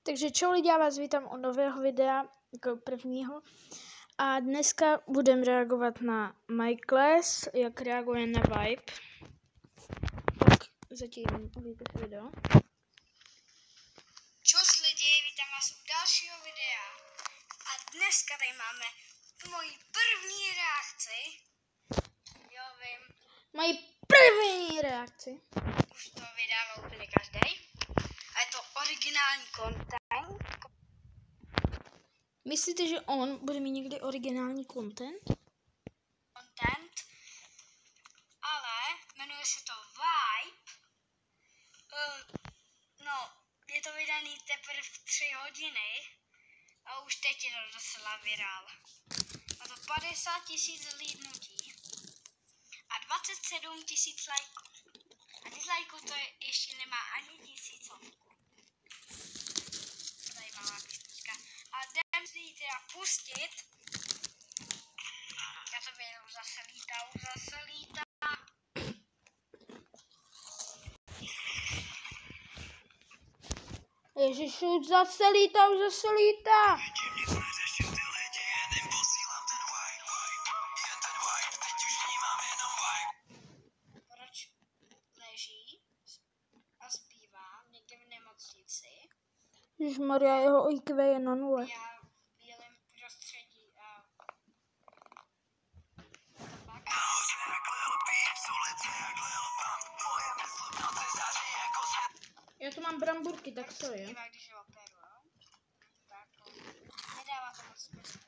Takže čau lidi, já vás vítám u nového videa, jako prvního. A dneska budeme reagovat na MyClass, jak reaguje na Vibe. Tak zatím uvidíte video. Čus lidi, vítám vás u dalšího videa. A dneska tady máme moji první reakci. Jo, vím. Moji první reakci. Už to vydává úplně každý. A je to originální content. Myslíte, že on bude mít někdy originální content? Ale jmenuje se to Vibe. No, je to vydaný teprve v 3 hodiny. A už teď je to docela virál. Má to 50 000 zhlídnutí a 27 000 lajků. A dislajků to ještě nemá ani 1000. Zajímavá písnička. A jdem si ji teda pustit. Já to věděl, už zase lítá. Ježiš, už zase lítá. Proč leží a zpívá někde v nemocnici? Ježišmarja, jeho IQ je na 0. Já v bílém prostředí a pak. Já tu mám bramburky, tak co je? Zpívá, když ho operu, tak nedává to moc smysl.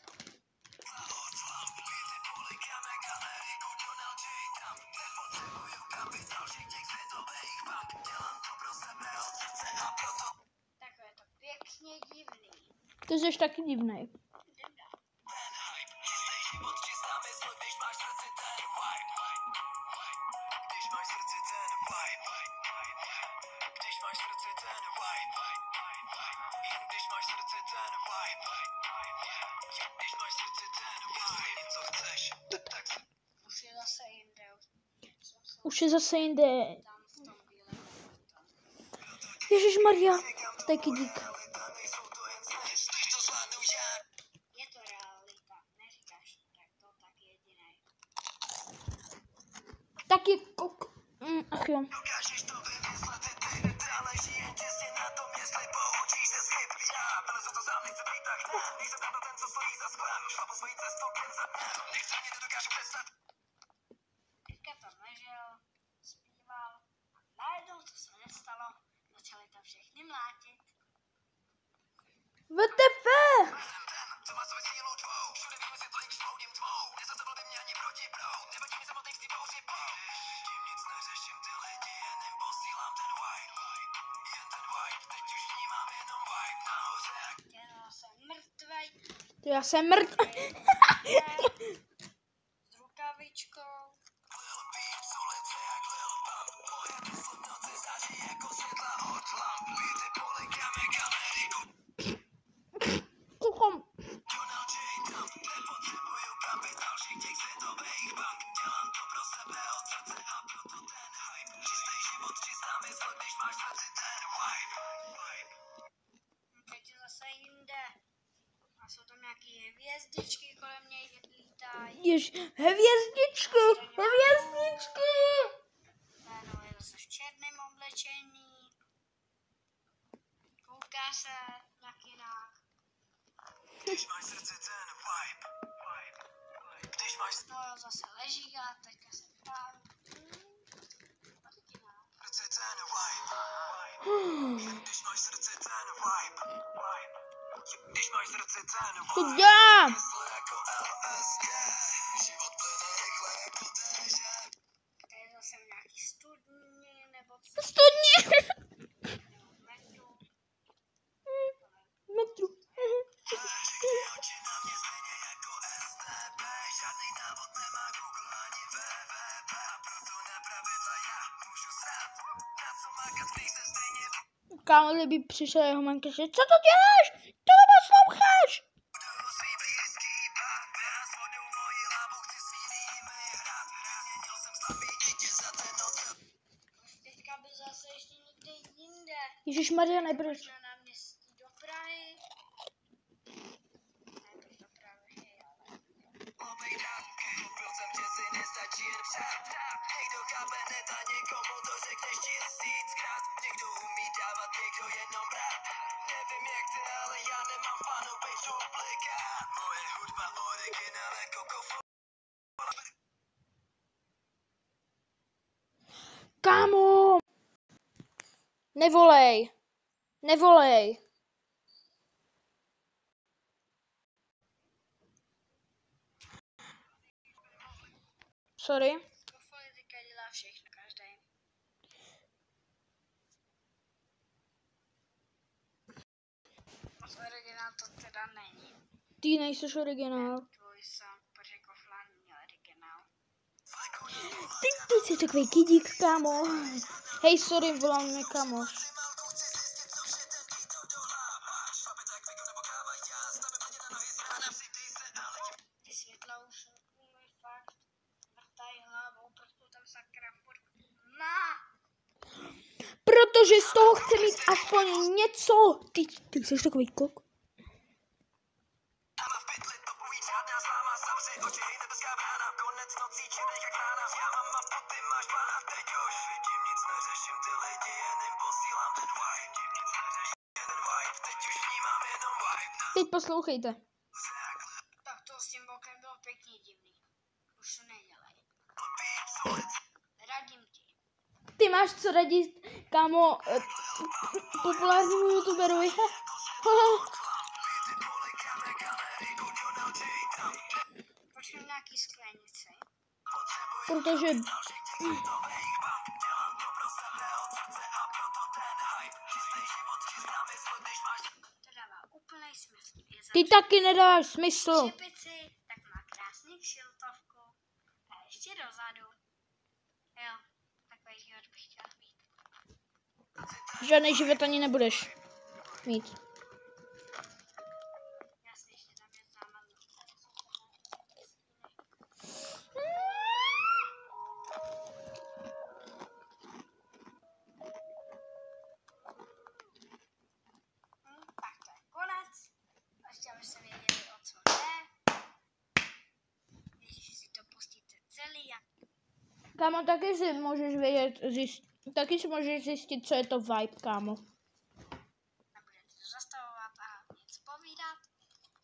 Takové to pěkně divný. Ty jsi taky divnej. Už je zase jinde. Už je zase jinde. Tam v tom bílém. Ježišmarja, taky dík. Je to realita, neříkáš tak to tak jedinej. Taky kok. Ach jo. Teďka tam ležel, zpíval a najednou to se nestalo, začali to všechny mlátit. WTF? Já jsem mrtvej. Já jsem S rukavičkou. Kuchom. Teď je zase jinde. A jsou tam nějaký hvězdičky kolem něj lítají. Hvězdičky. Jméno je zase v černém oblečení. Kouká se na kinách. No zase leží a teďka se ptá. Co dělám? Tady je zase nějaký studni nebo co? Studni. Metru. Metru. Kámo, kdyby přišel jeho manka, že co to děláš? To posloucháš? Teďka byl zase ještě někde jinde. Ježišmarja, neproč. Na náměstí dopravy. Koupil jsem tě, si nestačí jen přát. Někdo chápe hned a někomu to řekneš tisíckrát. Někdo umí dávat, někdo jenom brát. Nevím jak ty, ale já nemám plánu bejt duplikát. Moje hudba originál jako kofo. Kámo! Nevolej! Nevolej! Sorry. Politika dělá všechno, každý. Moc originál to teda není. Ty nejseš originál. Tvůj song, protože Koflan měl originál. Ty jsi takový kidík, kámo. Hej, sorry, volám mě kamoš. Ty světla už mi fakt vrtají hlavou, protože tam sakra furt má. Protože z toho chci mít aspoň něco. Ty jsi takový kok. Teď poslouchejte. Tak to s tím bokem bylo pěkně divný. Už to nedělej. Radím ti. Ty máš co radit, kámo, populárnímu youtuberovi. Počkej nějaký sklenici. Protože... To dává úplnej smysl. Ty taky nedáš smysl. Šepici, tak má krásný kšiltovku. A ještě dozadu. Jo, takový život bych chtěla mít. Žádný život ani nebudeš mít. Jasně, že tam je zámazno. Tak to je konec. Ještě abyste věděli, o co jde. Když si to pustíte celý, jak Kámo, taky si můžeš vědět, taky si můžeš zjistit, co je to vibe, kámo. nebudete to zastavovat a nic povídat,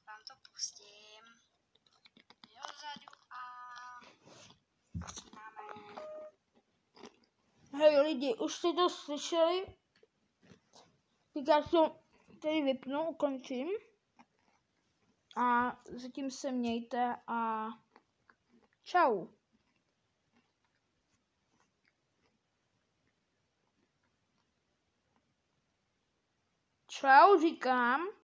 vám to pustím. Dozadu a máme. Hej lidi, už jste to slyšeli? Tak já to tady vypnu, ukončím. A zatím se mějte a čau. Čau, říkám.